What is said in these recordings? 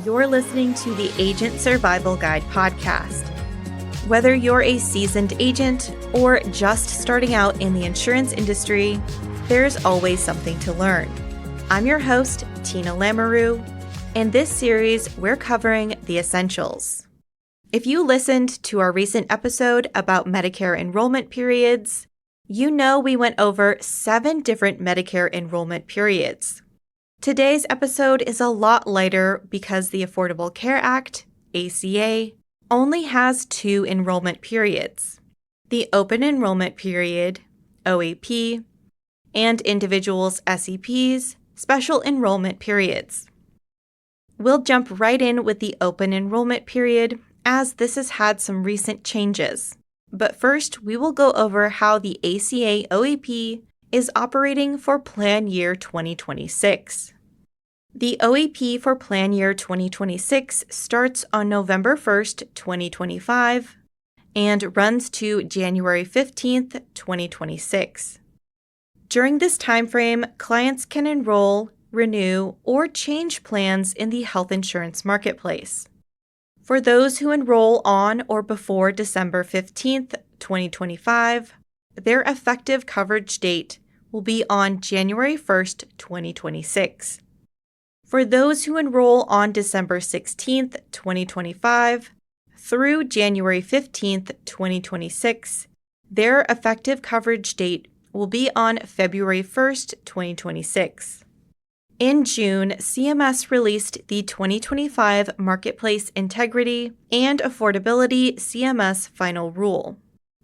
you're listening to the Agent Survival Guide podcast. Whether you're a seasoned agent or just starting out in the insurance industry, there's always something to learn. I'm your host, Tina Lamoureux. In this series, we're covering the essentials. If you listened to our recent episode about Medicare enrollment periods, you know we went over 7 different Medicare enrollment periods. Today's episode is a lot lighter because the Affordable Care Act, ACA, only has 2 enrollment periods: the Open Enrollment Period, OEP, and individuals' SEPs, Special Enrollment Periods. We'll jump right in with the Open Enrollment Period, as this has had some recent changes. But first, we will go over how the ACA OEP is operating for Plan Year 2026. The OEP for Plan Year 2026 starts on November 1st, 2025, and runs to January 15th, 2026. During this timeframe, clients can enroll, renew, or change plans in the health insurance marketplace. For those who enroll on or before December 15th, 2025, their effective coverage date will be on January 1st, 2026. For those who enroll on December 16th, 2025, through January 15th, 2026, their effective coverage date will be on February 1st, 2026. In June, CMS released the 2025 Marketplace Integrity and Affordability CMS Final Rule.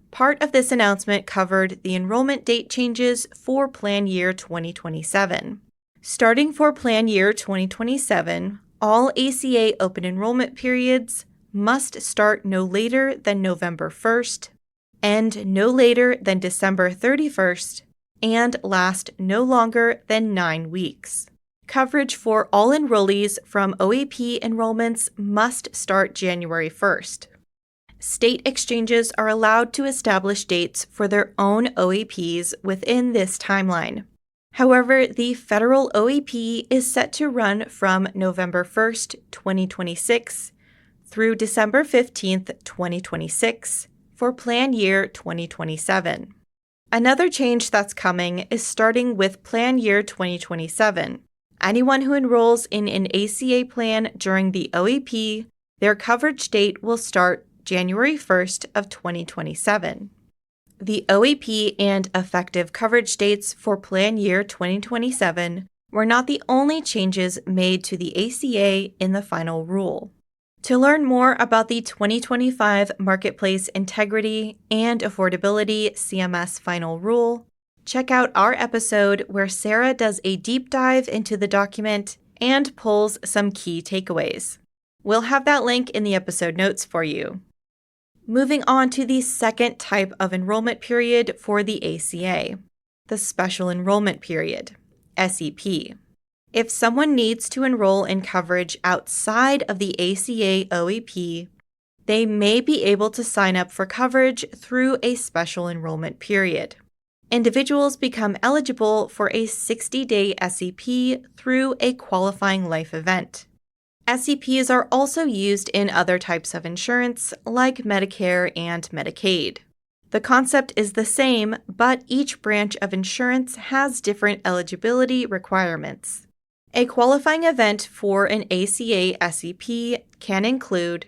Part of this announcement covered the enrollment date changes for Plan Year 2027. Starting for Plan Year 2027, all ACA open enrollment periods must start no later than November 1st, end no later than December 31st, and last no longer than 9 weeks. Coverage for all enrollees from OEP enrollments must start January 1st. State exchanges are allowed to establish dates for their own OEPs within this timeline. However, the federal OEP is set to run from November 1st, 2026 through December 15th, 2026 for Plan Year 2027. Another change that's coming is starting with Plan Year 2027. Anyone who enrolls in an ACA plan during the OEP, their coverage date will start January 1st of 2027. The OEP and effective coverage dates for Plan Year 2027 were not the only changes made to the ACA in the final rule. To learn more about the 2025 Marketplace Integrity and Affordability CMS Final Rule, check out our episode where Sarah does a deep dive into the document and pulls some key takeaways. We'll have that link in the episode notes for you. Moving on to the second type of enrollment period for the ACA, the Special Enrollment Period, SEP. If someone needs to enroll in coverage outside of the ACA OEP, they may be able to sign up for coverage through a Special Enrollment Period. Individuals become eligible for a 60-day SEP through a qualifying life event. SEPs are also used in other types of insurance, like Medicare and Medicaid. The concept is the same, but each branch of insurance has different eligibility requirements. A qualifying event for an ACA SEP can include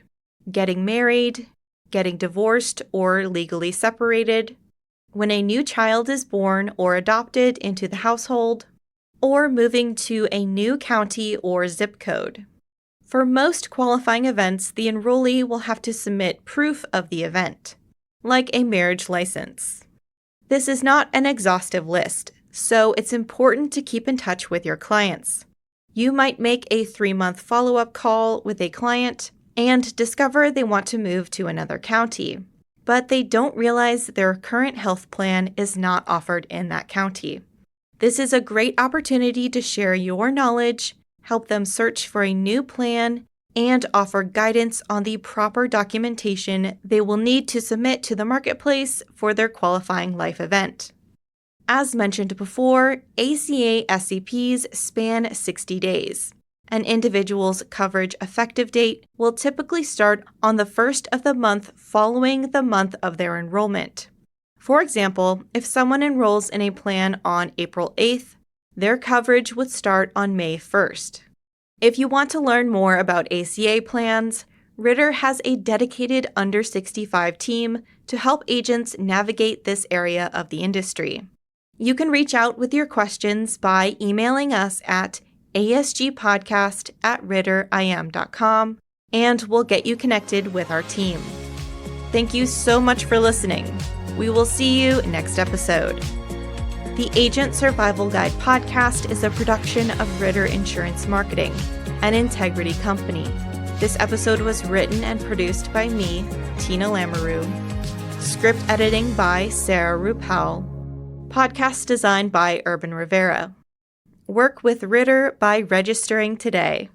getting married, getting divorced or legally separated, when a new child is born or adopted into the household, or moving to a new county or zip code. For most qualifying events, the enrollee will have to submit proof of the event, like a marriage license. This is not an exhaustive list, so it's important to keep in touch with your clients. You might make a 3-month follow-up call with a client and discover they want to move to another county, but they don't realize their current health plan is not offered in that county. This is a great opportunity to share your knowledge, help them search for a new plan, and offer guidance on the proper documentation they will need to submit to the marketplace for their qualifying life event. As mentioned before, ACA SEPs span 60 days. An individual's coverage effective date will typically start on the first of the month following the month of their enrollment. For example, if someone enrolls in a plan on April 8th, their coverage would start on May 1st. If you want to learn more about ACA plans, Ritter has a dedicated under 65 team to help agents navigate this area of the industry. You can reach out with your questions by emailing us at asgpodcast@ritterim.com, and we'll get you connected with our team. Thank you so much for listening. We will see you next episode. The Agent Survival Guide podcast is a production of Ritter Insurance Marketing, an integrity company. This episode was written and produced by me, Tina Lamoureux. Script editing by Sarah Rupal. Podcast design by Urban Rivera. Work with Ritter by registering today.